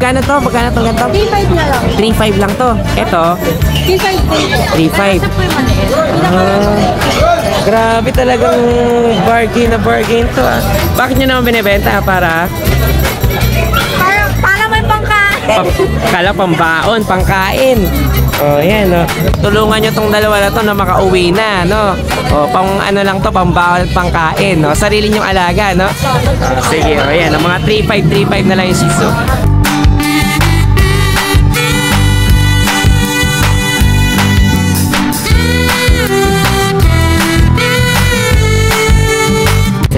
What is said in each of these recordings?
Magkano to? Magkano itong ganito? 3.5 na lang. 3.5 lang to. Ito? 3.5. 3.5. Grabe talagang bargain na bargain to ah. Bakit nyo naman binibenta? Para May pangkain. Kala pambaon, pangkain. Oh, yan, no. Tulungan nyo tong dalawa na to na makauwi na, no. Oh, pang ano lang to, pambaon at pangkain, no. Sarili nyong alaga, no. Oh, sige, oh, yan, mga 3.5 na lang yung Shih Tzu.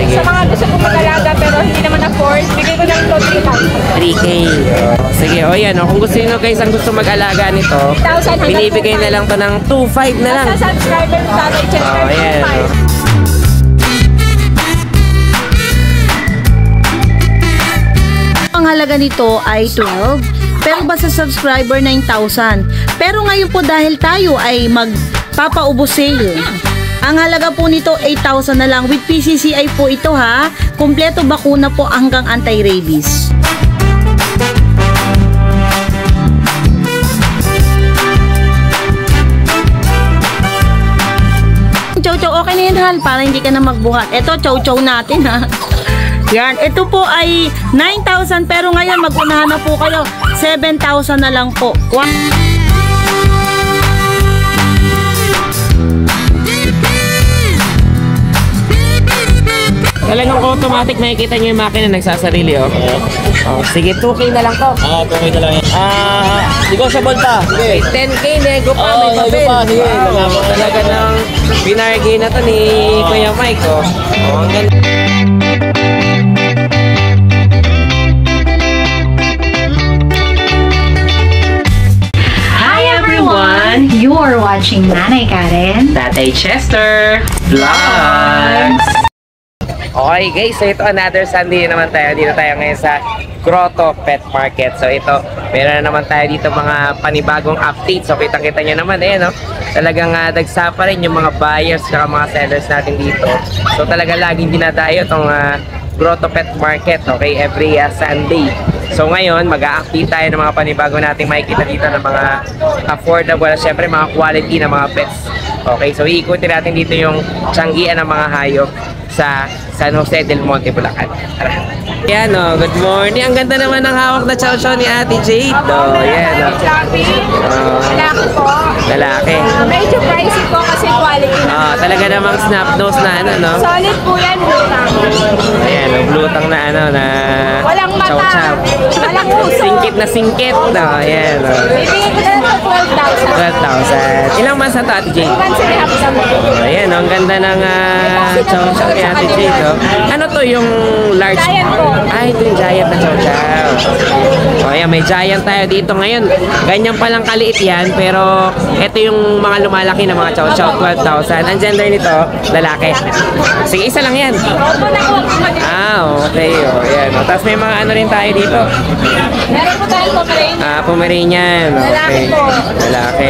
Sa mga gusto ko mag-alaga pero hindi naman afford, bigay ko lang ito 3K. Sige, o yan. Kung gusto nyo guys, ang gusto mag-alaga nito, binibigay na lang to ng 2.5 na lang. Sa subscriber ng Tatay Chester, 2.5. Ang halaga nito ay 12, pero basta subscriber 9,000. Pero ngayon po dahil tayo ay magpapaubos sale, ang halaga po nito 8,000 na lang. With PCCI po ito ha. Kompleto bakuna po hanggang anti-rabies. Chow-chow, okay na yun Hal, para hindi ka na magbuhat. Ito, chow-chow natin ha. Yan, ito po ay 9,000 pero ngayon mag-unahan na po kayo. 7,000 na lang po. Talagang automatic makikita nyo yung makina nagsasarili, oh. Oh, sige, 2K na lang to. 2K na lang yan. Negotiable pa. Sige. 10K, nego pa, may papel. Sige. Talaga ng binargay na to ni Kuya Mike, oh. Oh, ang ganda. Hi everyone! You are watching Nanay Karen, Tatay Chester Vlogs! Okay guys, so ito another Sunday naman tayo. Dito tayo ngayon sa Grotto Pet Market. So ito, meron na naman tayo dito mga panibagong updates. So kitang-kita nyo naman, no? Talagang dagsa pa rin yung mga buyers at mga sellers natin dito. So talaga laging dinadayo itong Grotto Pet Market, okay? Every Sunday. So ngayon, mag-a-update tayo ng mga panibago nating makikita dito ng mga affordable, syempre mga quality na mga pets. Okay, so iikutin natin dito yung tiyanggian ng mga hayop sa San Jose del Monte, Bulacan. Tara. Yan, oh, good morning. Ang ganda naman ng hawak na chow-chow ni Ate Jade. Oh, yan, Lalaki po. Lalaki. Medyo pricey po kasi quality na. Talaga namang snap nose na ano, no? Solid po yan, blutang. Ayan, blutang na ano, na walang mata. Chow-chow. Walang puso. Singkit na singkit. No, ayan, oh. Bibigyan ko na lang po 12,000. 12,000. Ilang months na to, Ate Jade? 2 months and a half na po. Ayan, ang ganda ng chow-chow ni Ate Jade, oh. Ano to, yung large? Giant po. Ay, ito yung giant na chow-chow. O, ayan, may giant tayo dito ngayon. Ganyan palang kaliit yan, pero ito yung mga lumalaki na mga chow-chow, 12,000. Ang gender nito, lalaki. Sige, isa lang yan. Okay. O, ayan. O, tapos may mga ano rin tayo dito. Meron po tayong Pomeranian. Pomeranian. Okay. Lalaki po. Lalaki.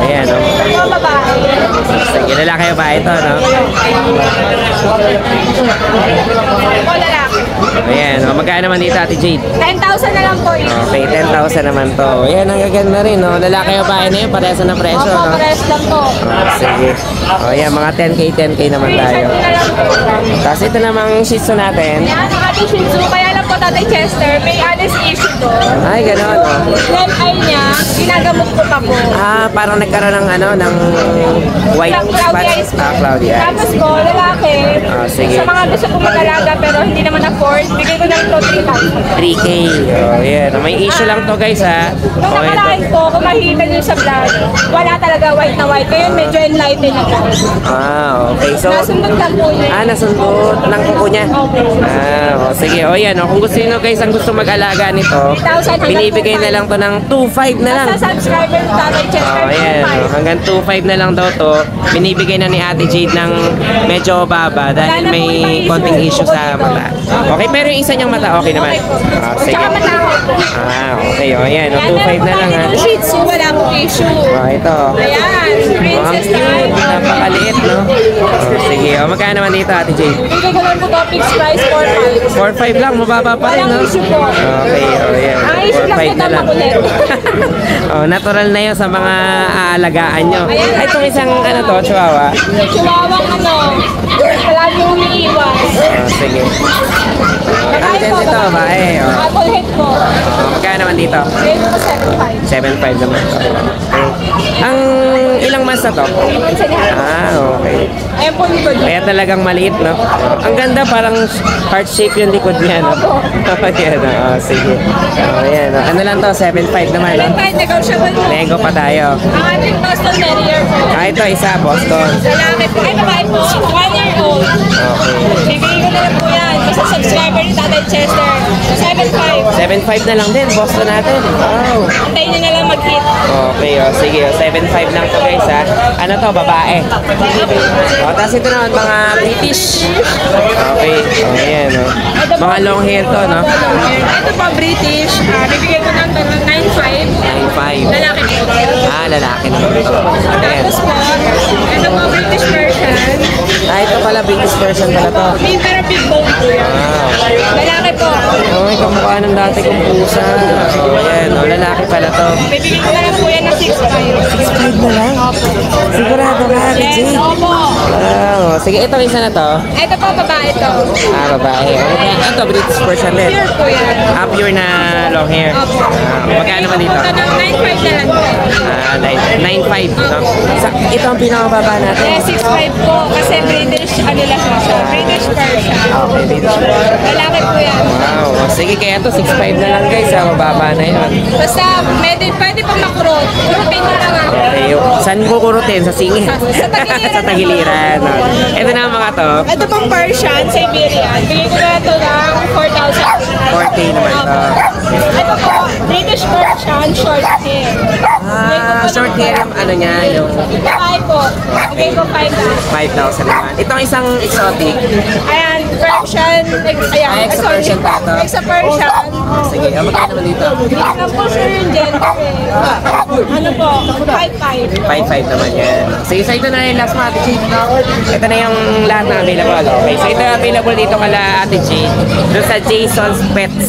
Ayan, o. Ito babae. Sige, lalaki ba ito, no? Ito lalaki. Ayan, o. Magkano naman dito, Ate Jade? 10,000 na lang po yun. Okay, 10,000 naman to. Ayan, ang gaganda rin, no? Lalaki o bahay na yun, parehas na presyo, Opo, no? pares lang po. Sige. O, ayan, mga 10K naman tayo. Tapos ito namang Shih Tzu natin. Yan, ang ating Shih Tzu. Kaya lang po, Tatay Chester, may honest issue doon. Ay, gano'n, o. Left eye niya, ginagamot ko pa po. Parang nagkaroon ng ano, ng white Cloudy eyes spots. po. Cloudy eyes. Tapos po, lalaki. Sige. Sa mga gusto ko mag-alaga pero hindi naman afford, bigay ko lang ito 3,000. 3K. O, ayan. May issue lang to, guys, ha? Nung O, ito. nakalain po, kung makikita nyo sa vlog, wala talaga white na white. Ngayon medyo enlightened na po. Okay. So, Nasundot lang po niya. nasundot ng kuko niya. Sige. O, yan. O, kung gusto nyo, guys, ang gusto mag-alaga nito, 3,000 binibigay na lang to ng 2.5 na lang. Sa subscriber ng Tatay Chester, Ayan. Hanggang 2.5 na lang daw to. Binibigay na ni Ate Jade ng medyo baba dahil may konting issue sa mata. Okay, pero yung isa niyang mata, okay naman. Sige. Tsaka matakaw po. Okay. O, ayan. 2.5 na lang, ha. Itong Shih Tzu, wala pong issue. Ito. Ayan, Mukhang princess cute. type. Napakaliit, no? Sige. O, O, magkano naman dito, Ate Jade? Bigay ko lang po to, fixed price, 4.5. 4.5 lang, mababa pa rin, no? Walang issue po. Okay, o yan. Ang issue lang 4.5 po na lang. makulit. Oh, natural na yun sa mga aalagaan nyo. Ayan. Ay, itong isang ano to, chihuahua. Chihuahua palagi umiiwas. Oh, sige. Ang ganda ito, bae. Oh. Apple head po. Magkano naman dito? Bigay ko 7.5. 7.5 naman. Ang ilang months na to? Isa niya. Ah, okay. Ayan po yung good. Kaya talagang maliit, no? Ang ganda, parang heart shape yung likod niya, no? Ayan, oh, sige. Oh, ayan, oh. Ano lang to? 7.5 naman, no? 7.5, negotiable po. Lego pa tayo. Ang ating Boston Terrier po. Ah, ito, isa, Boston. Lalaki po. Ay, babae po. 1 year old. Okay. Bibigay ko na lang po yan. Basta subscriber ni Tatay Chester. 7.5. 7.5 na lang din, Boston natin. Wow. Antayin niyo na lang mag-hit. Okay, oh, sige. Oh, 7.5 lang to, guys, ha? Ano to, babae? Oh, tapos ito naman, mga British. Okay. Oh, ayan, oh. Mga long hair to, no? Ito po, British. Bibigay ko ng 9.5. 9.5. Lalaki po. Ah, lalaki naman. Ayan. Tapos po, ito po, British version. Ah, ito pala, British version pala to. May pero big bone po yan. Wow. Lalaki po. Oh, kamukha ng dati kong pusa. Oh, ayan, oh, lalaki pala to. Bibigay ko na lang po yan ng 6.5. 6.5 na lang? Sigurado ka, Ate Yes, Jade? opo. Wow. Sige, ito isa na to. Ito po, babae to. Ah, babae. Ito, British version din. Pure po yan. Ah, pure na long hair. Opo. Ah, magkano naman dito? Ito ng 9.5 na lang po. Ah, 9.5, no? Ito ang pinakababa natin. Eh, 6.5 po. Kasi British, ano lang siya. British version. Okay, British version. Lalaki po yan. Wow. Sige, kaya ito, 6.5 na lang, guys. Ah, mababa na yun. Basta, pwede pa makurot. Kurutin mo lang ako. Okay, saan kukurutin? Sa singit? Sa tagiliran. Sa tagiliran. No? Ito na ang mga to. Ito pang Persian, Siberian. Bigay ko na ito ng 4,000. 4K naman to. Ito po, British Persian, short hair. Ah, short hair yung ano niya, yung Babae po. Bigay ko 5,000. 5,000 naman. Itong isang exotic. Ayan, Persian. Ayan, Ah, extra Persian pa ito? Extra Persian. Sige, magkano naman dito? Hindi ko lang po sure yung gender eh. Ano po, 5,500. 5.5 naman yan. Sige, so ito na yung last mo, Ate Jade. Ito na yung lahat na available. Okay, so ito yung available dito kala Ate Jade. Doon sa Jason's Pets.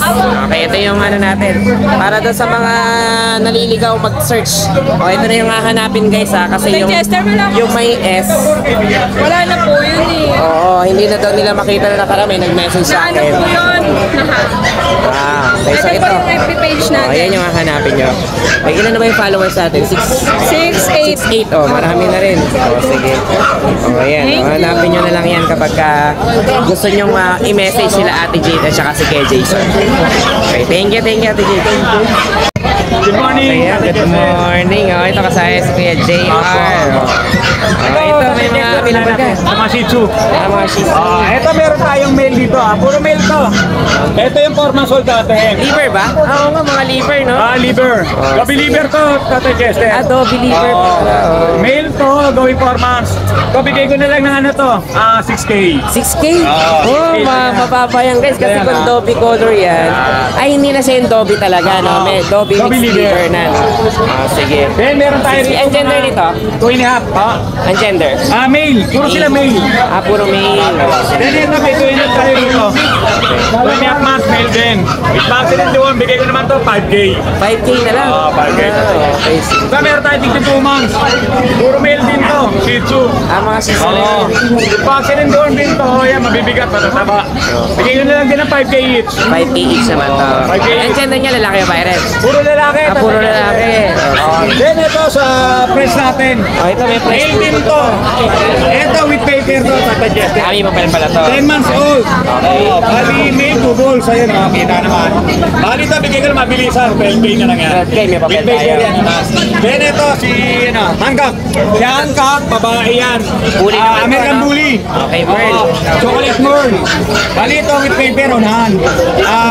Okay, ito yung ano natin. Para doon sa mga naliligaw mag-search. Okay, ito na yung hahanapin, guys, ha. Kasi yung may S. Wala na po yun eh. Oo, hindi na daw nila makita na nakarami. Nag-message sa Ano akin. po yun? Ah, okay, so Ito po ito. yung FB page Oh, natin. ayan yung hahanapin nyo. May ilan na ba yung followers natin? 6'8". 8, oh, marami na rin. Oh, sige. Oh, ayan. Oh, hanapin nyo na lang yan kapag gusto nyo i-message sila Ate Jade at saka si Kuya Jason. Okay, thank you, Ate Jade. Good morning. Ayan, good morning. Oh, ito kasaya si Kuya JR. Oh, ito, may mga available ka. Mga Shih Tzu. Mga shih tzu. Ito meron tayong mail dito Puro mail to. Ito yung 4 months old natin. Liver ba? Oo nga, mga liver, no? Liver. Gabi liver to, Tatay Chester. Adobe liver pa pala. Oh. Mail to, gawin 4 months. Ito, bigay ko na lang ng ano to, 6K. 6K? Oo, 6K. Mababa yan, guys. Kasi Kaya kung nga. Dobby color yan, ay hindi na siya yung Dobby talaga, no? May Dobby Dobby mixed liver. liver na, no? Sige. Then meron tayo Ang gender nito? 2.5. Ang gender? Mail. Puro sila mail. Puro male. Then ito, may 2.5 tayo dito. 2.5 months mail din. With vaccine and doon, bigay ko naman to 5K. 5K na lang. 5K. Okay, sige. Diba meron tayo dito 2 months. Puro mail din to. Shih Tzu. Mga sisa na Oo. yun. With vaccine and doon din to. Yan, mabibigat. Matataba. Bigay ko na lang din ng 5K each. 5K each naman to. 5K. Ang gender niya, lalaki o babae rin? Puro lalaki. Puro lalaki. Then ito sa press natin. Oh, ito may price. Mail din to. Ito with paper to. Tatadjust. Kami pa pala to. 10 months old. Oo. Bali, mail to balls. Ayun, kita naman. Bali ito, bigay ko na mabilisan. 12K na lang yan. 12K, may papel With paper tayo. yan. Then ito, si Hancock. Si Hancock, babae yan. Bully naman American to, no? Bully. Okay, Merl. Oo. Chocolate Merl. Bali ito with paper unahan.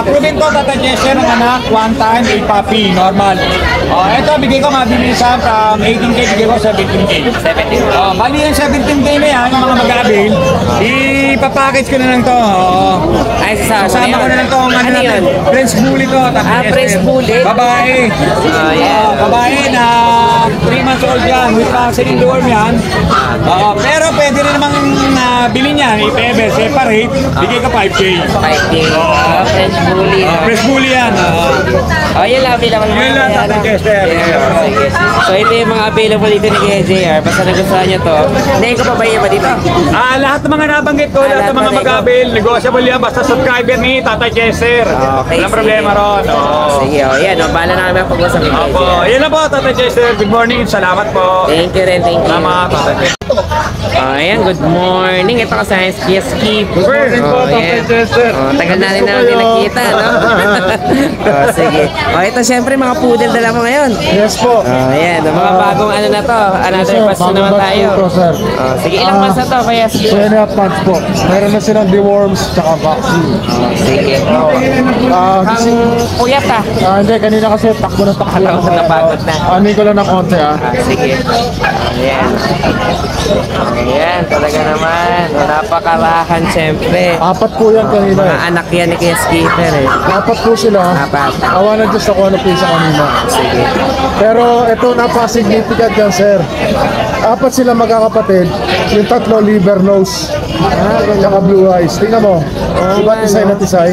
Proven to, tatadjust ng anak. One time, a puppy. Normal. Ito, bigay ko mabilisan from 18K, bigay ko 17K. 17. Bali yung 17K na yan, yung mga mag-avail, ipapackage ko na lang to. Ay, Kasama ko na lang to ang Ano yun? French Bully to. French Bully? Babae. Yan. Babae na 3 months old yan. With vaccine in dorm yan. Pero pwede rin namang mabili niyan, if ever, separate, bigay ka 5K. 5K. French bully. Fresh bully yan. Oh, yun lang available Yun lang, Tatay Chester. Sige. So, ito yung mga available dito ni Kuya JR. Basta nagustuhan nyo to. Hindi ko pa ba iba dito? Lahat ng mga nabanggit ko, lahat ng mga mag-avail, negotiable yan, basta subscriber ni Tatay Chester. Okay, Walang problema ron. Sige, yan. Bahala na kami ang pag-usap ni Kuya Opo, JR. yan lang po, Tatay Chester. Good morning, salamat po. Thank you rin, thank you. Salamat, Tatay Chester. Ayan, good morning. Ito ka sa Yes Keeper. Good morning po, Tatay Chester. Tagal na rin natin nakita, no? Sige. Ito syempre mga poodle dala mo ngayon. Yes po. Ayan, mga bagong ano na to. Another Sir, pass na naman bagong tayo. batch po, sir. Sige, ilang months na to, Kuya? 2.5 months po. Meron na silang deworms tsaka vaccine. Sige. Ang puyat ah. Hindi, kanina kasi takbo na takbo. Alam ko napagod na. Anin ko lang ng konti Sige. Ayan. Ayan, talaga naman. Napakarahan syempre. 4 po yan kanina Mga anak yan ni Kuya Skipper eh. 4 po sila. 4. Awa na Diyos ako ano po isa kanina. Sige. Pero ito napaka-significant yan, sir. 4 sila magkakapatid. Yung 3 liver nose. Tsaka blue eyes. Tingnan mo. Iba't isa na tisay.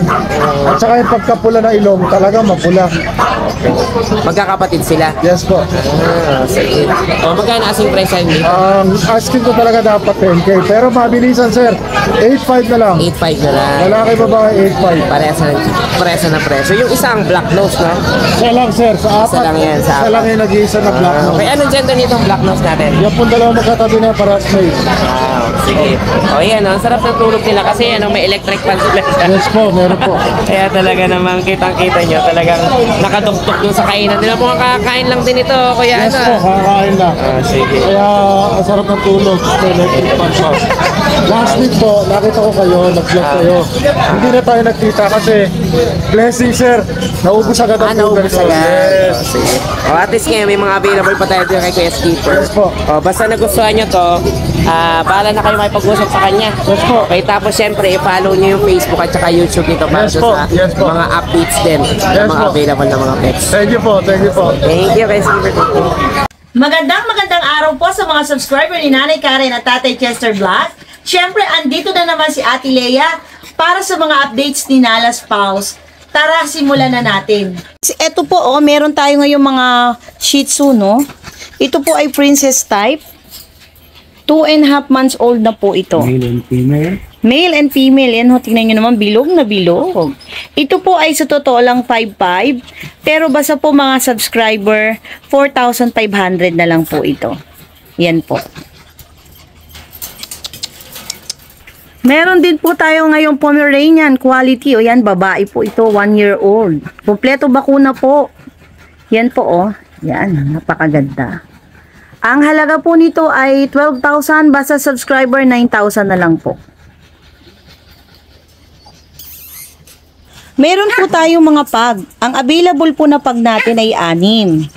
At saka yung pagkapula na ilong, talagang mapula. Magkakapatid sila. Yes po. Sige. Magkano asing price niyo? Asking ko talaga dapat 10K. Pero mabilisan, sir. 8.5 na lang. 8.5 na lang. Lalaki babae 8.5. Parehas na presyo. Yung isang black nose, no? Isa lang, sir. Sa Isa 4. lang yan, sa Isa lang yung nag-iisa na black nose. Okay, anong gender nitong black nose natin? Yan po dalawa magkatabi na para straight. Wow, sige. O yan, ang sarap ng tulog nila kasi may electric fan sila. Yes po, meron po. Kaya talaga namang kitang-kita nyo, talagang nakaduktok yung sa kainan nila. Mga kakain lang din ito, kuya. Yes po, kakain lang. Sige. Kaya ang sarap ng tulog sa electric fan po. Last week po, nakita ko kayo, nag-vlog kayo. Hindi na tayo nagkita kasi blessing, sir. Naubos agad ang Naubos ko. agad. Yes. Sige. O, at least ngayon, may mga available pa tayo dito kay Kuya Skipper. Yes po. O, basta nagustuhan nyo to, bahala na kayo makipag-usap sa kanya. Yes po. Okay, tapos syempre, i-follow nyo yung Facebook at saka YouTube nito para Yes po. sa Yes po. mga updates din ng Yes mga po. available na mga pets. Thank you po, thank you po. Thank you, Kuya Skipper. Thank you. Magandang araw po sa mga subscriber ni Nanay Karen at Tatay Chester Vlog. Siyempre, andito na naman si Ate Lea para sa mga updates ni Nalas Paus. Tara, simulan na natin. Ito po, meron tayo ngayong mga Shih Tzu, no? Ito po ay princess type. 2.5 months old na po ito. Male and female. Male and female. Yan ho, tingnan nyo naman, bilog na bilog. Ito po ay sa totoo lang 5.5. Pero basta po mga subscriber, 4,500 na lang po ito. Yan po. Meron din po tayo ngayong Pomeranian quality. O yan, babae po ito, 1 year old. Kompleto bakuna po. Yan po, Yan, napakaganda. Ang halaga po nito ay 12,000. Basta subscriber, 9,000 na lang po. Meron po tayong mga pag. Ang available po na pag natin ay 6.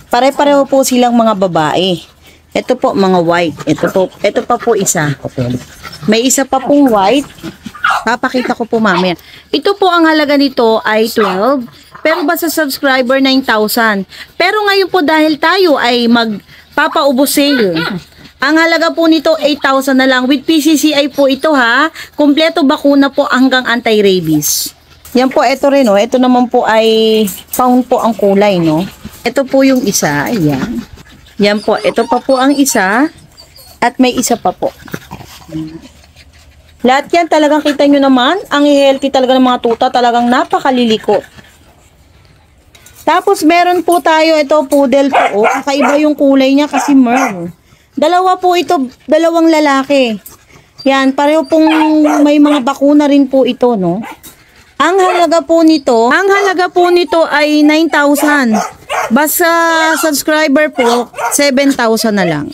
Pare-pareho po silang mga babae. Ito po, mga white. Ito pa po isa. May isa pa pong white. Papakita ko po mamaya. Ito po ang halaga nito ay 12. Pero basta subscriber, 9,000. Pero ngayon po dahil tayo ay magpapaubos sale. Ang halaga po nito, 8,000 na lang. With PCCI po ito ha. Kompleto bakuna po hanggang anti-rabies. Yan po, ito rin, Ito naman po ay pound po ang kulay, no? Ito po yung isa, ayan. Yan po, ito pa po ang isa. At may isa pa po. Lahat yan, talagang kita nyo naman. Ang healthy talaga ng mga tuta, talagang napakaliliko. Tapos, meron po tayo, ito, poodle po. Kakaiba yung kulay niya kasi merl. Dalawa po ito, dalawang lalaki. Yan, pareho pong may mga bakuna rin po ito, no? Ang halaga po nito ay 9,000. Basta subscriber po, 7,000 na lang.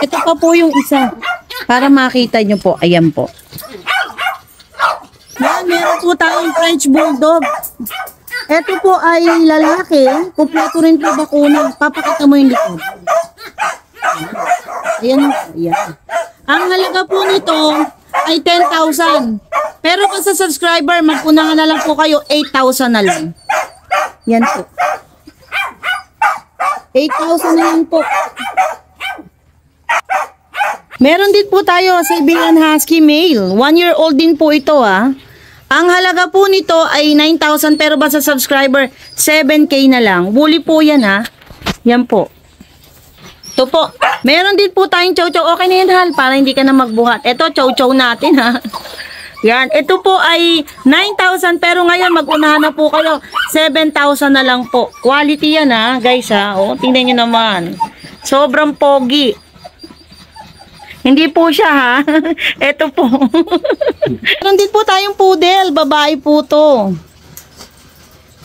Ito pa po yung isa. Para makita nyo po. Ayan po. Yan, meron po tayong French Bulldog. Ito po ay lalaki. Kompleto rin po bakuna. Papakita mo yung likod. Ayan. Ayan. Ang halaga po nito ay 10,000. Pero kung sa subscriber, magpunahan na lang po kayo, 8,000 na lang. Yan po. 8,000 na lang po. Meron din po tayo sa Siberian Husky Male. 1-year-old din po ito Ang halaga po nito ay 9,000 pero basta subscriber 7K na lang. Woolly po yan Yan po. Ito po. Meron din po tayong chow-chow. Okay na yan Hal para hindi ka na magbuhat. Ito chow-chow natin Yan. Ito po ay 9,000 pero ngayon mag-unahan na po kayo. 7,000 na lang po. Quality yan guys O, tingnan nyo naman. Sobrang pogi. Hindi po siya Ito po. Meron din po tayong poodle. Babae po to.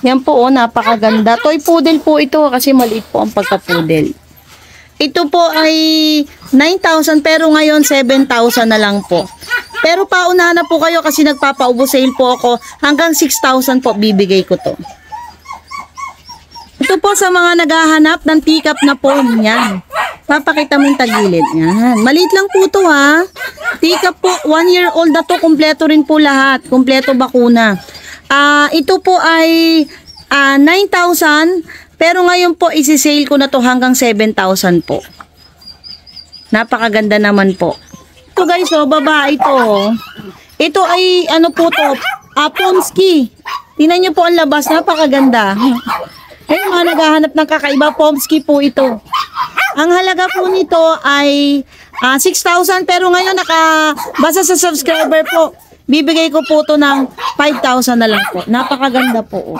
Yan po napakaganda. Toy poodle po ito kasi maliit po ang pagka-poodle. Ito po ay 9,000 pero ngayon 7,000 na lang po. Pero paunahan na po kayo kasi nagpapa-ubos sale po ako. Hanggang 6,000 po bibigay ko to. Ito po sa mga naghahanap ng teacup na foam yan. Papakita mo yung tagilid. Yan. Maliit lang po to Teacup po, 1-year-old na to. Kompleto rin po lahat. Kompleto bakuna. Ito po ay 9,000. Pero ngayon po isi-sale ko na to hanggang 7,000 po. Napakaganda naman po. Ito guys babae ito. Ito ay ano po to? Pomsky. Tingnan niyo po ang labas. Napakaganda. Mga naghahanap ng kakaiba. Pomsky po ito. Ang halaga po nito ay 6,000 pero ngayon basta sa subscriber po, bibigay ko po to ng 5,000 na lang po. Napakaganda po.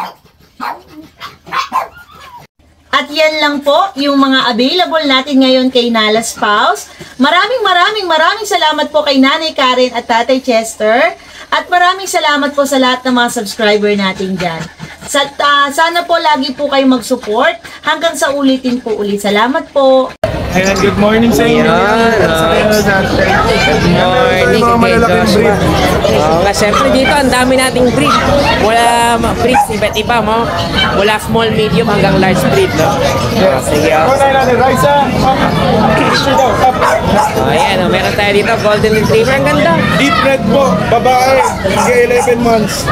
At yan lang po yung mga available natin ngayon kay Nala Spouse. Maraming salamat po kay Nanay Karen at Tatay Chester. At maraming salamat po sa lahat ng mga subscriber natin dyan. Sana po lagi po kayo mag-support hanggang sa ulitin po ulit. Salamat po. Ayan, good morning sa inyo. Good morning kay Joshua. Siyempre dito ang dami nating breed. Mula breeds iba't iba mo. Mula small, medium hanggang large breed Sige ayan meron tayo dito golden retriever. Ang ganda. Deep red po, babae, 11 months.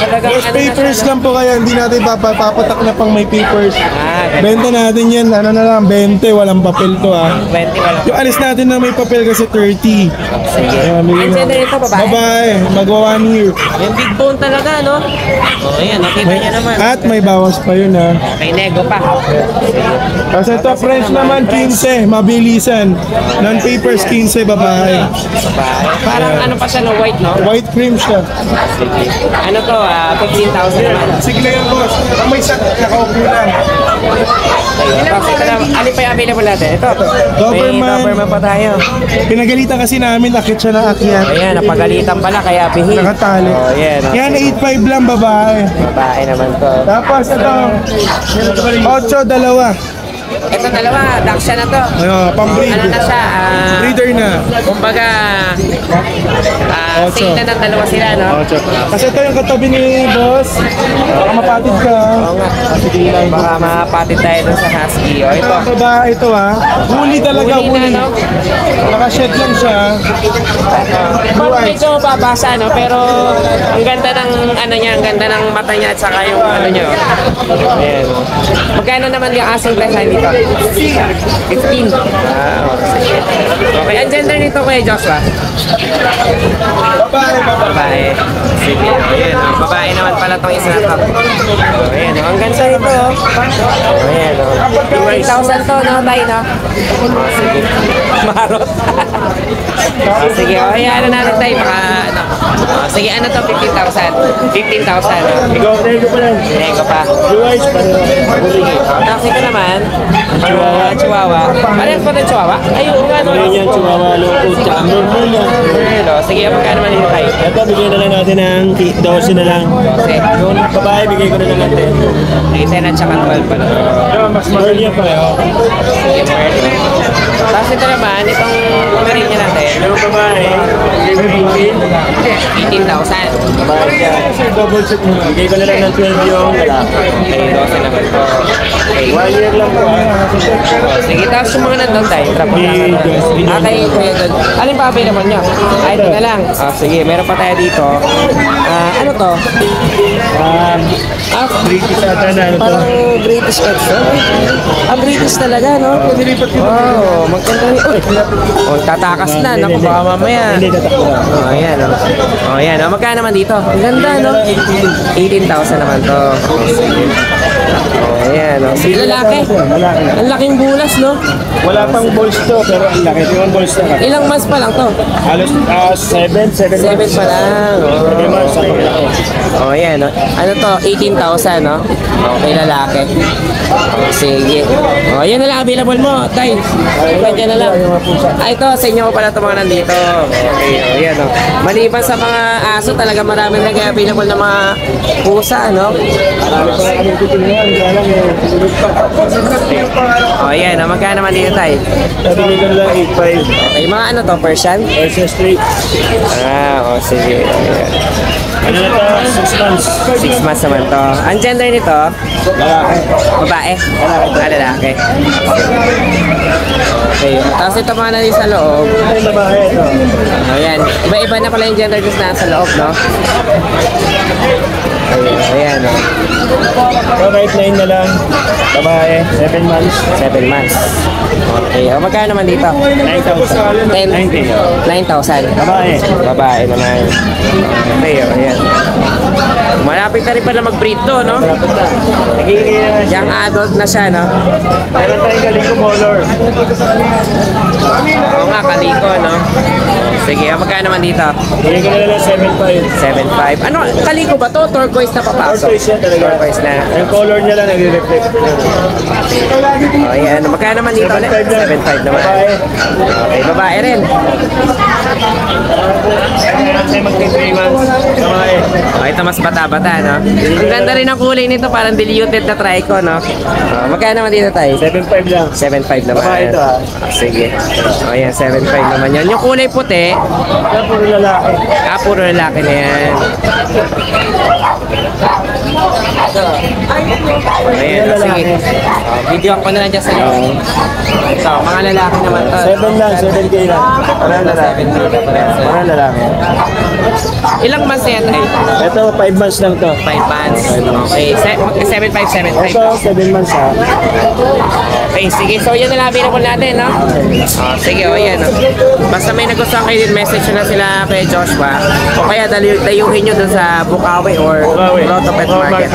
Talagang Those papers lang po kaya, hindi natin papatak na pang may papers. ganda. Benta natin yan, ano na lang, 20, walang papel to 20 wala. Yung alis natin na may papel kasi 30. Sige. Ayan, Ang gender ito, babae. Babae, magwa 1 year. Yung big bone talaga, no? Ayan, nakita niya naman. At may bawas pa yun May nego pa. Kasi ito French naman 15, mabilisan. Non-papers 15, babae. Parang ano pa siya, no? White, no? White cream siya. Ano to, 15,000 naman. Sige lang boss, ang may sak, nakaupo lang. Tapos ito na, ano pa yung available natin? Ito. Doberman. May Doberman pa tayo. Pinagalitan kasi namin, akit siya na akyat. Ayan, napagalitan pala, kaya bihil. Nakatali. Ayan. Yan, 8.5 lang babae. Babae naman to. Tapos ito, 8, dalawa. Ito dalawa, Daksha na to. Pang-breed. Ano na siya? Breeder na. Kumbaga, sale na ng dalawa sila, no? Kasi ito yung katabi ni boss. Baka mapatid ka. Oo nga. Baka mapatid tayo dun sa husky. O, ito. Ito ba? Ito Huli talaga, Huli huli. na, no? Naka-shed lang siya. Parang medyo babasa, no? Pero ang ganda ng ano niya, ang ganda ng mata niya at saka yung ano niya. Ayan. Magkano naman yung asking price dito? 15. Okay, ang gender nito Kuya Joshua? Babae. Sige, ayan. Babae naman pala tong isa na to. Ayan, ang ganda nito. Ayan, 20,000 to, no? Tayo, no? Sige. Marot. Sige, ayan, ano natin tayo? Baka, ano? Sige, ano to? 15,000. 15,000, no? Ikaw, nego pa lang. Nego pa. Blue eyes pa rin. Tapos ito naman, Chihuahua. Parehas pa ng Chihuahua? Ay, oo nga, no? Ayun yan, chihuahua, loko, tsaka normal yan. Hello. Sige, magkano man dito tayo? Ito, bigyan na lang natin ng 12 na lang. Yung babae, bigay ko na lang natin. Sige, 10 at saka 12 pala. Mas mahal yan pa. Sige, Merlin. Tapos ito naman, itong Pomeranian natin. Yung babae, bigay 18,000. Double check mo. Bigay ko na lang ng 12 yung lalaki. Okay, 12 naman to. Okay. 1 year lang po. Sige, tapos yung mga nandun tayo. Okay, kuya doon. Alin pa available nyo? Ito na lang. Sige, meron pa tayo dito. Ano to? British ata na. Parang British Exo. British talaga, no? Wow, maganda rin. Uy, tatakas na. Naku, baka mamaya. Hindi, tatakbo. Ayan, ayan. Magkano naman dito? Ang ganda, no? 18,000 naman to. Ayan, si lalaki. Ang laking bulas, no? Wala pang balls to, pero ang laki. Yung balls na. Ilang months pa lang to? Halos 7 7 pa lang. Ayan, no? Ano to? 18,000, no? Okay, lalaki. Sige. Yan na lang available mo, Tay. Yan na lang. Ito, sa inyo ko pala ito mga nandito. Okay, ayan, no? Maliban sa mga aso, talaga maraming nag-available na mga pusa, no? Ayan, magkano naman dito, Tay? Sabi nila lang 8.5. Okay, mga ano to, Persian? Versus straight. Sige. Ayan. Ano na to? 6 months. 6 months naman to. Ang gender nito? Lalaki. Babae? Lalaki. Okay. Tapos ito mga na sa loob. Ay, babae ito. Ayan. Iba-iba na pala yung gender gusto na sa loob, no? Ayan, no? Right 9 na lang. Babae. 7 months. 7 months. Okay. Magkano naman dito? 9,000. 9,000. Babae. Babae naman. Okay, ayan. Malapit na rin pala mag-breed to, no? Nagiging na siya. Young adult na siya, no? Meron tayong galing ko color. Oo nga, kaliko, no? Sige, magkano naman dito? Bigyan ko na lang 7.5. 7.5. Ano, kaliko ba to? Turquoise na papasok? Tortoise yan talaga. Turquoise na. Yung color niya lang nagre-reflect. Oh, ayan. Magkano naman dito ulit? 7.5 naman. Babae. Okay, babae rin. Kasi mag-3 months. Babae. Okay, ito mas bata-bata, no? Ang ganda rin ang kulay nito, parang diluted na trico, no? Magkano naman dito tayo? 7.5 lang. 7.5 naman. Babae ito, Sige. O yan, 7.5 naman yan. Yung kulay puti, Yan puro lalaki. puro lalaki na yan. Ayan, sige. Videoan ko na lang dyan sa iyo. So, mga lalaki naman to. 7 lang, 7K lang. Parang lalaki. 7K na pala. Parang lalaki. Ilang months na yan tayo? Ito, 5 months lang to. 5 months. Okay, 7.5, 7.5. Ito, 7 months ha. Okay, sige. So, yan na lang available natin, no? Sige, o yan. Basta may nagustuhan kayo din, message nyo na sila kay Joshua. O kaya dayuhin nyo dun sa Bukawi or Grotto Pet Market.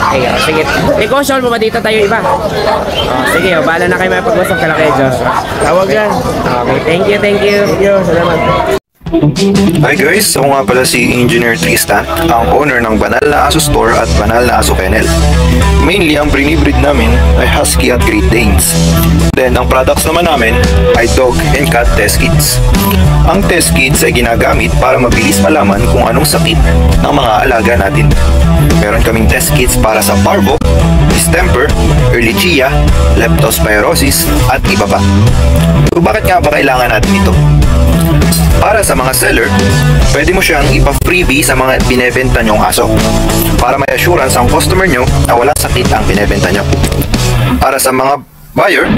Okay, sige. Negosyon mo ba dito tayo iba? Sige, bahala na kayo may pag-usap ka lang kay Joshua. Tawag yan. Okay, thank you. Thank you, salamat. Hi guys, ako nga pala si Engineer Tristan, ang owner ng Banal na Aso Store at Banal na Aso Kennel. Mainly, ang brinibreed namin ay Husky at Great Danes. Then, ang products naman namin ay Dog and Cat Test Kits. Ang test kits ay ginagamit para mabilis malaman kung anong sakit ng mga alaga natin. Meron kaming test kits para sa parvo, distemper, ehrlichia, leptospirosis, at iba pa. So, bakit nga ba kailangan natin ito? Para sa mga seller, pwede mo siyang ipa-freebie sa mga binebenta nyong aso para may assurance ang customer nyo na walang sakit ang binebenta nyo. Para sa mga buyer,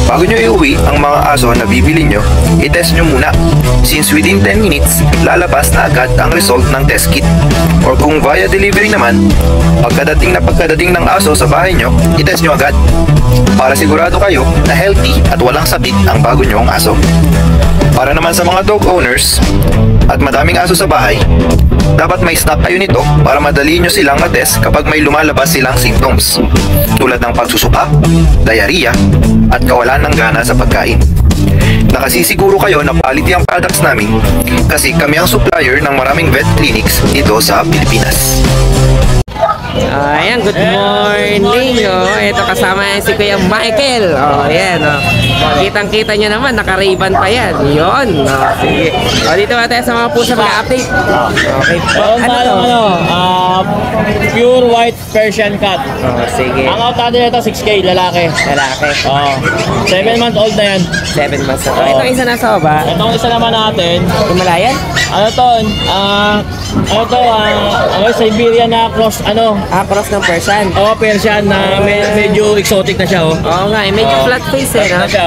bago nyo iuwi ang mga aso na bibili nyo, i-test nyo muna since within 10 minutes, lalabas na agad ang result ng test kit. Or kung via delivery naman, pagkadating ng aso sa bahay nyo, i-test nyo agad para sigurado kayo na healthy at walang sakit ang bago nyong aso. Para naman sa mga dog owners at madaming aso sa bahay, dapat may stock kayo nito para madali nyo silang matest kapag may lumalabas silang symptoms tulad ng pagsusuka, diarrhea, at kawalan ng gana sa pagkain. Nakasisiguro kayo na quality ang products namin kasi kami ang supplier ng maraming vet clinics dito sa Pilipinas. Ayan, good morning. Ito kasama si Kuya Michael. Ayan. Kitang-kita nyo naman, naka-Ray-Ban pa yan. Yun. Sige. O, dito ba tayo sa mga pusa mag-update? Okay. Ano to? Pure white Persian cat. Sige. Ang out natin ito 6K, lalaki. Lalaki. 7 months old na yan. 7 months na. Ito isa nasa baba. Itong isa naman natin, Himalayan? ano to, Siberian na cross, Cross ng Persian. Persian na medyo exotic na siya, Oo nga, medyo flat face eh, no? na siya,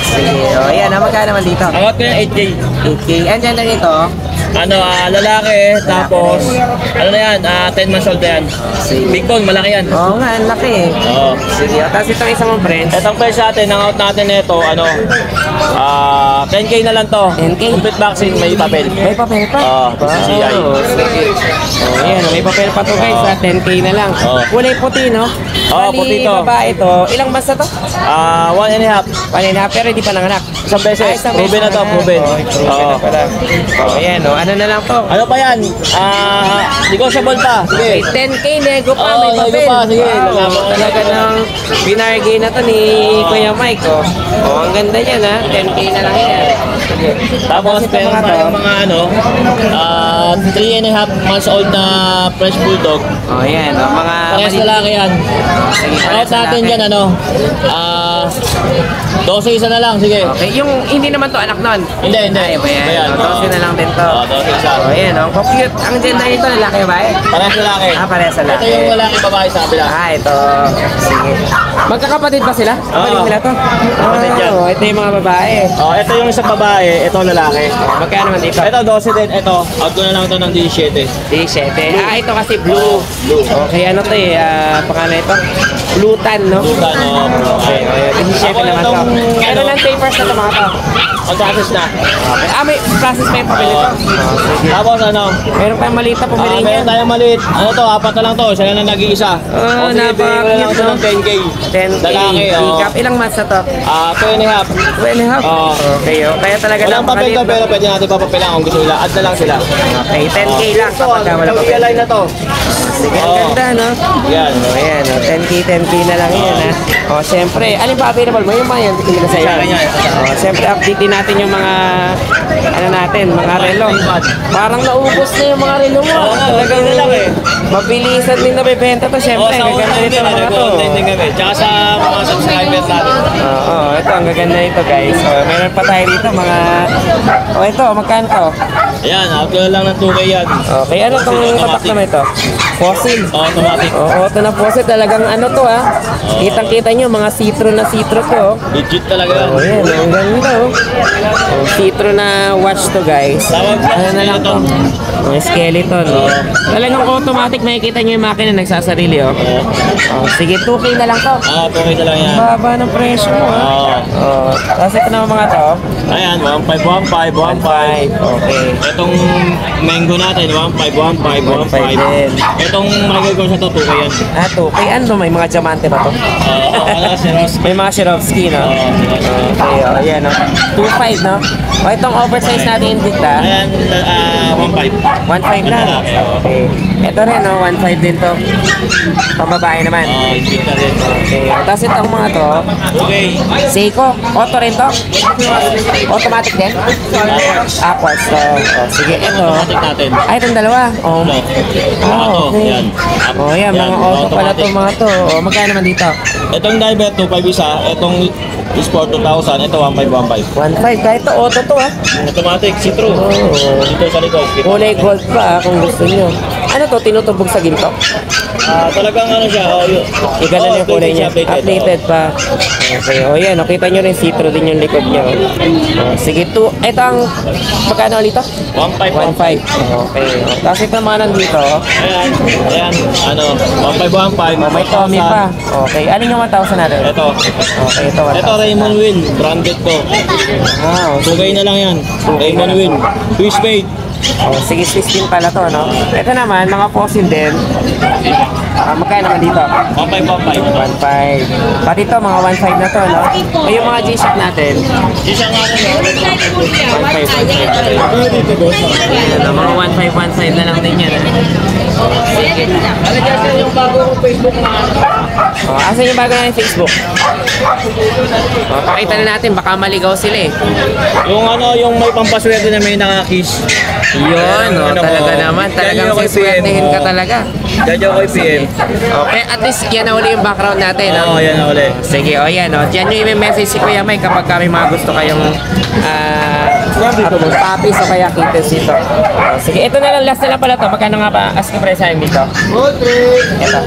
Sige. O, yan. Magkano naman dito? Ang out ko yung 8K. 8K. Andyan lang ito. Lalaki, tapos, 10 months old na yan. Big bone, malaki yan. Oo nga, ang laki eh. Oo. Sige. Tapos itong isang mong friends. Itong price natin, ang out natin nito, 10K na lang to. 10K? Complete vaccine, may papel. May papel pa? PCCI. Sige. Ayan, may papel pa to guys, 10K na lang. Kulay puti, no? Bali, puti to. babae to. Ilang months na to? 1.5. 1.5, pero hindi pa nanganak. Isang beses. Proven na to, proven. Proven na pala. Ayan, no? Ano na lang to? Ano pa yan? Negotiable pa. Okay, Sige. 10K, nego pa, may nego papel. pa, sige. Wow, talaga ng binargay na to ni Kuya Mike, oh. Oh, ang ganda niyan, ha? 10K na lang yan. Sige. Tapos meron mga tayong mga 3.5 months old na French Bulldog. Oh, yan, oh. Mga Parehas lalaki yan. Sige, Out natin dyan, 12 isa na lang, sige. Okay, yung hindi naman to anak nun. Hindi. Ay, Ayan, ayan. Oh, 12 na lang din to. 12 isa. Oh, ayan, oh. Cute. Ang ganda nito, lalaki ba eh? Parehas lalaki. Parehas lalaki. Ito yung lalaki babae sa kabila. Ito. Sige. Magkakapatid ba sila? Kapatid nila to? Kapatid yan. Ito yung mga babae. Ito yung isang babae, ito lalaki. Magkano naman dito? Ito 12 din, ito. Out ko na lang ito ng 17. 17. Ito kasi blue. Okay, ano to eh, pangalan ito? Blue tan, no? Lutan, Okay, 17 naman to. Ano lang papers na ito mga to? Pag-process na. Okay. May process pa yung papel ito. Sige. Tapos Meron pa yung maliit na pumili meron tayong maliit. Apat na lang to, siya na nag-iisa. Napaka-cute, napaka-cute, ito ng 10K. 10K. Lalaki, Ikap. Ilang months na to? 2.5. 2.5? Okay, Kaya talaga Walang papel to, pero pwede natin papapilan kung gusto nila. Add na lang sila. Okay, 10K lang Ito, kapag wala papel. line na to. Sige, ang ganda, no? Yan. Ayan, 10K na lang yan, ha? Siyempre, alin pa available mo? Yung mga yan, tingin na sa'yo. Siyempre, update din natin yung mga, mga relo. Parang naubos na yung mga relo mo. Talagang mabilisan din nabibenta to, siyempre. Ang gaganda nito mga to. Tsaka sa mga subscribers natin. Ito, ang gaganda nito, guys. Meron pa tayo dito, mga, ito, magkano to? Ayan, out ko lang ng 2K yan. Okay, ano itong tatak naman ito? Fossil. Automatic. Auto na fossil. Talagang ano to, ha? Kitang-kita nyo, mga citro to. Legit talaga yan. Ayan, ang ganda, citro na watch to, guys. Ano na lang to? Skeleton, Talagang automatic, makikita nyo yung makina nagsasarili, sige, 2K na lang to. 2K na lang yan. Baba ng presyo mo, Tapos ito naman mga to. Ayan, 1.5. Okay. Itong mango natin, 1.5 din. Itong magagawin sa to, 2K yan. 2K. Ano, may mga diamante ba to? May mga Swarovski, no? Okay, ayan, 2.5, no? Itong oversize natin yung dita. Ayan, 1.5. 1.5 lang. Okay. Ito rin, 1.5 din to. Pambabae naman. Legit na rin. Okay. Tapos itong mga to, Okay. Seiko. Auto rin to? Automatic din? Quartz to. Sige, ito. Automatic natin. Itong dalawa. Okay. Yan. Yan, mga auto pala to, mga to. Magkano naman dito? Itong diver, 2.5 isa. Itong Sport 2000, ito 1.5. 1.5. Kahit to, auto to, Automatic, citro. Dito sa likod. Kulay gold pa, kung gusto nyo. Ano to, tinutubog sa ginto? Talagang siya. Igalan yung kulay niya. Updated pa. Okay, yan. Kita nyo rin, citro din yung likod niya. Sige, ito ang, magkano ulit to? 1.5. 1.5. Okay. Tapos ito mga nandito. Ayan. 1.5. May Tommy pa. Okay. Alin yung 1,000 natin? Ito. Okay, ito 1,000. Ito Raymond Win. Branded ko. Wow. 2K na lang yan. Raymond Win. Swiss made. Sige, 16 pala to, no? Ito naman, mga fossil din. Magkano naman dito? 1.5. 1.5. Pati to, mga 1.5 na to, no? O yung mga G-Shock natin. G-Shock natin. Ayan, mga 1.5 na lang din yan. Asan yung bago kong Facebook na? Asan yung bago natin Facebook? Pakita na natin, baka maligaw sila eh. Yung ano, yung may pampaswerte na may nakakiss. Yun, talaga naman. Talagang siswertehin ka talaga. Diyan ko PM. Okay, at least yan na uli yung background natin. Oo, yan na uli. Sige, yan o. Diyan nyo i-message si Kuya Mike kapag kami mga gusto kayong puppies o kaya kittens dito. Sige, ito na lang, last na lang pala to. Magkano nga ba asking price namin dito? Ito.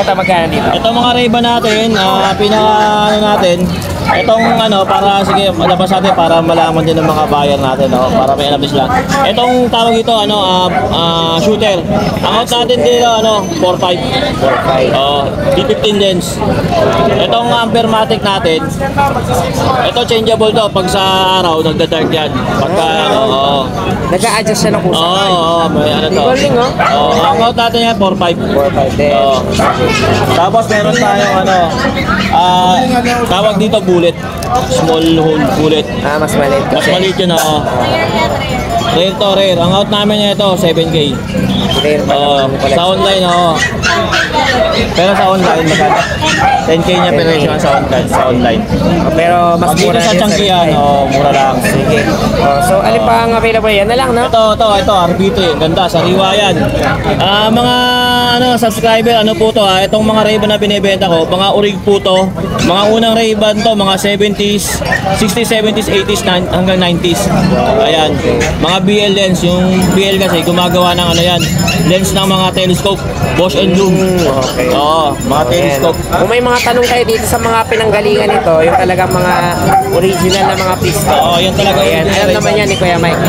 Ito, magkano dito? Ito mga Ray-Ban natin, natin. Itong ano, para sige, labas natin para malaman din ng mga buyer natin, no? Para may alam sila. Itong tawag ito, ano, shooter. Ang out natin dito, ano, 4.5. 4.5. D15 lens. Itong Ampermatic natin, ito changeable to. Pag sa araw, nagda-dark yan. Pagka, ano, nag-a-adjust siya ng kusa. May ano to. Ang out natin yan, 4.5. 4.5 din. Tapos meron tayong, ano, tawag dito, bullet. Small hole bullet. Mas maliit. Mas maliit yun, Rare to rare. Ang out namin ito, 7K. Sa online, pero sa online, magkano? 10K niya pero siya sa online. Pero mas mura sa Changian, mura lang. Sige. So, alin pa ang available yan na lang, no? Ito, RB3. Ganda, sariwa yan. Mga subscriber, ano po to, itong mga Ray-Ban na binibenta ko, mga orig po to. Mga unang Ray-Ban to, mga 70s, 60s, 70s, 80s, hanggang 90s. Ayan. Mga BL lens, yung BL kasi gumagawa ng ano yan, lens ng mga telescope, Bosch and Zoom. Okay. Mga telescope. Kung may mga tanong kayo dito sa mga pinanggalingan nito, yung talagang mga original na mga pista. Yan talaga. Ayan, alam naman yan ni Kuya Mike.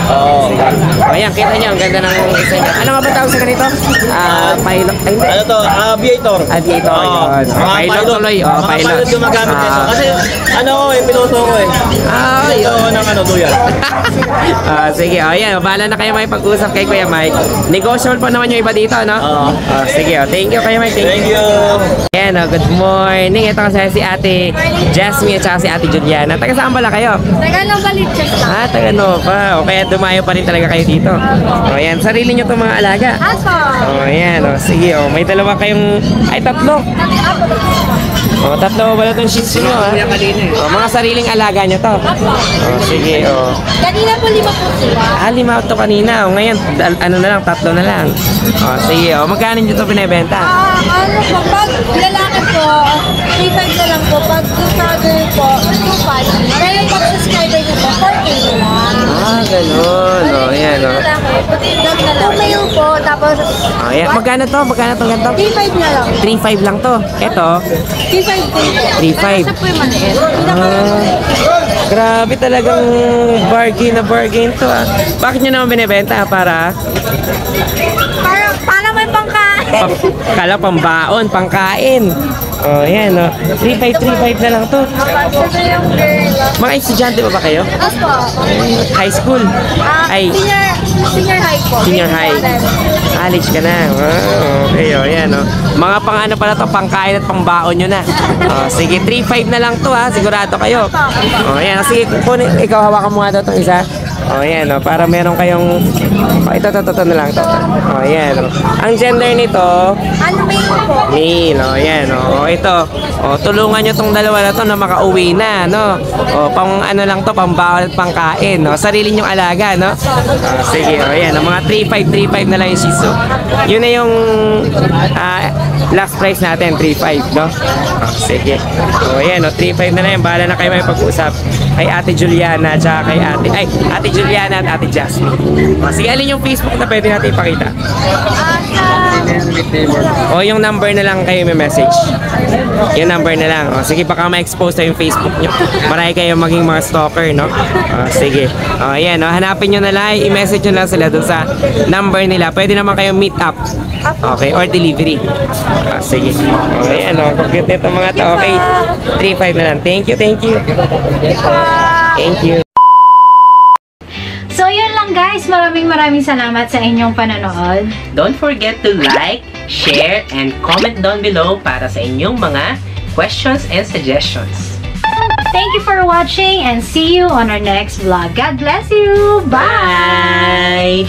Ayan, kita niyo, ang ganda ng isa niya. Ano nga ba tawag sa ganito? Pilot. Ano to? Aviator. Aviator, yun. Pilot tuloy. Mga pilot gumagamit nito. Kasi, piloto ko eh. Yun. Ng duyan. Sige, ayan, bahala na kayo may pag-usap kay Kuya Mike. Negotiable po naman yung iba dito, no? Sige, thank you Kuya Mike. Thank you. Ayan, good morning. Ito kasi si Ate Jasmine at saka si Ate Juliana. Taga saan pala kayo? Taga Novaliches lang. Taga Nova. O kaya dumayo pa rin talaga kayo dito. Ayan, sarili nyo itong mga alaga. Aso. Ayan, sige, may dalawa kayong, tatlo. Tatlo ba na itong shih tzu nyo, ha? Mga sariling alaga nyo to. Sige, Kanina po 5 po sila. 5 to kanina. Ngayon, ano na lang, 3 na lang. Sige, magkano nyo ito binibenta? Pag lalaki po, 3.5 na lang po. Pag subscriber po, 2.5. Ngayon pag subscriber nyo po, 4K na lang. Ganun. Ayan, Tumayo po, tapos ayan, magkano to? Magkano itong ganito? 3.5 na lang. 3.5 lang to. Ito, 3.5 3.5. po yung maliit. Grabe talagang bargain to, ah. Bakit nyo naman binibenta? Para Para may pangkain. kala pambaon, pangkain. Ayan, 3.5 na lang to. Ito yung girl. Mga estudyante pa ba kayo? Opo. High school? Ay, Senior high po. senior high. College ka na. Okay, ayan, mga pang ano pala to, pangkain at pangbaon nyo na. Sige, 3.5 na lang to, ha. Sigurado kayo. Ayan, sige, ikaw hawakan mo nga daw itong isa. Ayan, para meron kayong, ito na lang to. Ayan, ang gender nito, Ano mail po? male. Ayan, ito. Tulungan nyo tong dalawa na to na makauwi na, no? Pang ano lang to, pambawal at pangkain, no? Sarili nyong alaga, no? Sige, ayan, mga 3.5 na lang yung shih tzu. Yun na yung last price natin, 3.5, no? Sige. Ayan, 3.5 na lang. Bahala na kayo may pag-usap kay Ate Juliana at kay Ate Juliana at Ate Jasmine. Sige, alin yung Facebook na pwede natin ipakita? Yung number na lang kayo may message. Yung number na lang. Sige, baka ma-expose na yung Facebook nyo. Marami kayong maging mga stalker, no? Sige. Ayan, hanapin nyo na lang. I-message nyo lang sila dun sa number nila. Pwede naman kayong meet up. Okay, or delivery. Sige. Ayan, compute nito mga to. Okay, 3.5 na lang. Thank you. Thank you. So yun lang guys, maraming salamat sa inyong panonood. Don't forget to like, share, and comment down below para sa inyong mga questions and suggestions. Thank you for watching and see you on our next vlog. God bless you. Bye!